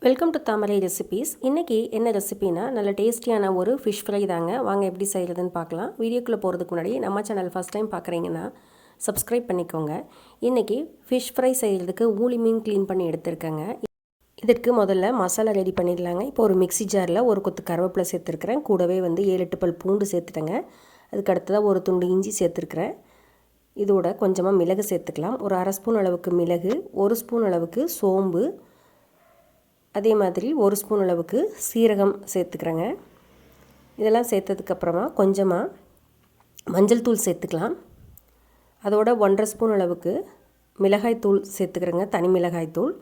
Welcome to Thamarai recipes. இன்றைக்கி என்ன ரெசிபினா நல்ல டேஸ்டியான ஒரு ஃபிஷ் ஃப்ரை தாங்க. வாங்க எப்படி செய்கிறதுன்னு பார்க்கலாம். வீடியோக்குள்ளே போகிறதுக்கு முன்னாடி நம்ம சேனல் ஃபஸ்ட் டைம் பார்க்குறீங்கன்னா சப்ஸ்கிரைப் பண்ணிக்கோங்க. இன்றைக்கி ஃபிஷ் ஃப்ரை செய்கிறதுக்கு ஊளி மீன் க்ளீன் பண்ணி எடுத்துருக்கேங்க. இதற்கு முதல்ல மசாலா ரெடி பண்ணிடலாங்க. இப்போ ஒரு மிக்ஸி ஜாரில் ஒரு கொத்து கருவேப்பிலை சேர்த்துருக்குறேன். கூடவே 7-8 பல் பூண்டு சேர்த்துட்டேங்க. அதுக்கு அடுத்ததாக ஒரு துண்டு இஞ்சி சேர்த்துருக்குறேன். இதோட கொஞ்சமாக மிளகு சேர்த்துக்கலாம். ஒரு அரை ஸ்பூன் அளவுக்கு மிளகு, 1 ஸ்பூன் அளவுக்கு சோம்பு, அதே மாதிரி 1 ஸ்பூன் அளவுக்கு சீரகம் சேர்த்துக்கிறேங்க. இதெல்லாம் சேர்த்ததுக்கப்புறமா கொஞ்சமாக மஞ்சள் தூள் சேர்த்துக்கலாம். அதோட 1.5 ஸ்பூன் அளவுக்கு மிளகாய் தூள் சேர்த்துக்கிறேங்க. தனி மிளகாய் தூள்.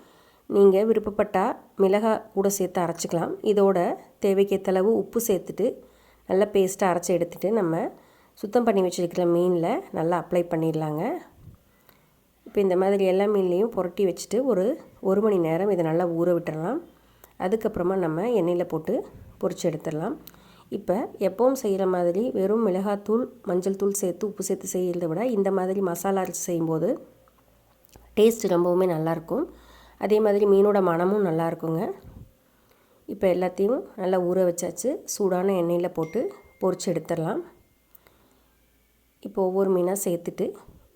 நீங்கள் விருப்பப்பட்டால் மிளகாய் கூட சேர்த்து அரைச்சிக்கலாம். இதோட தேவைக்கேற்றளவு உப்பு சேர்த்துட்டு நல்லா பேஸ்ட்டாக அரைச்சி எடுத்துகிட்டு நம்ம சுத்தம் பண்ணி வச்சுருக்கிற மீனில் நல்லா அப்ளை பண்ணிடலாங்க. இப்போ இந்த மாதிரி எல்லா மீன்லேயும் புரட்டி வச்சுட்டு ஒரு மணி நேரம் இதை நல்லா ஊற விட்டுடலாம். அதுக்கப்புறமா நம்ம எண்ணெயில் போட்டு பொரிச்சு எடுத்துடலாம். இப்போ எப்பவும் செய்கிற மாதிரி வெறும் மிளகாத்தூள், மஞ்சள் தூள் சேர்த்து உப்பு சேர்த்து செய்கிறத விட இந்த மாதிரி மசாலா அரைச்சி செய்யும்போது டேஸ்ட் ரொம்பவுமே நல்லாயிருக்கும். அதே மாதிரி மீனோட மணமும் நல்லாயிருக்குங்க. இப்போ எல்லாத்தையும் நல்லா ஊற வச்சாச்சு. சூடான எண்ணெயில் போட்டு பொரிச்சு எடுத்துடலாம். இப்போ ஒவ்வொரு மீனாக சேர்த்துட்டு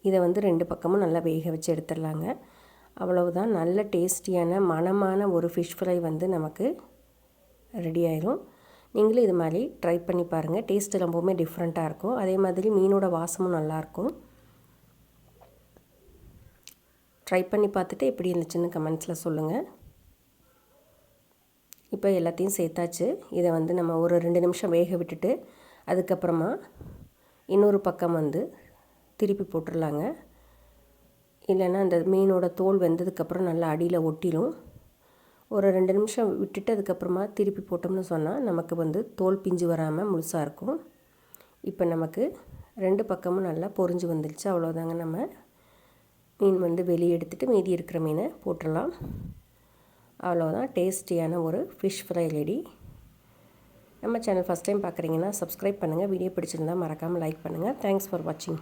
இதை 2 பக்கமும் நல்லா வேக வச்சு எடுத்துடலாங்க. அவ்வளவுதான். நல்ல டேஸ்டியான மணமான ஒரு ஃபிஷ் ஃப்ரை நமக்கு ரெடி ஆயிரும். நீங்களும் இது மாதிரி ட்ரை பண்ணி பாருங்கள். டேஸ்ட்டு ரொம்பவுமே டிஃப்ரெண்ட்டாக இருக்கும். அதே மாதிரி மீனோட வாசமும் நல்லாயிருக்கும். ட்ரை பண்ணி பார்த்துட்டு எப்படி இருந்துச்சுன்னு கமெண்ட்ஸில் சொல்லுங்கள். இப்போ எல்லாத்தையும் சேர்த்தாச்சு. இதை நம்ம ஒரு 2 நிமிஷம் வேக விட்டுட்டு அதுக்கப்புறமா இன்னொரு பக்கம் திருப்பி போட்டுடலாங்க. இல்லைன்னா அந்த மீனோட தோல் வெந்ததுக்கப்புறம் நல்லா அடியில் ஒட்டிடும். ஒரு 2 நிமிஷம் விட்டுட்டு அதுக்கப்புறமா திருப்பி போட்டோம்னு சொன்னால் நமக்கு தோல் பிஞ்சு வராமல் முழுசாக இருக்கும். இப்போ நமக்கு 2 பக்கமும் நல்லா பொரிஞ்சு வந்துடுச்சு. அவ்வளோதாங்க. நம்ம மீன் வெளியே எடுத்துகிட்டு மீதி இருக்கிற மீனை போட்டுடலாம். அவ்வளோதான். டேஸ்டியான ஒரு ஃபிஷ் ஃப்ரை ரெடி. நம்ம சேனல் ஃபஸ்ட் டைம் பார்க்குறீங்கன்னா சப்ஸ்கிரைப் பண்ணுங்கள். வீடியோ பிடிச்சிருந்தால் மறக்காமல் லைக் பண்ணுங்கள். தேங்க்ஸ் ஃபார் வாட்சிங்.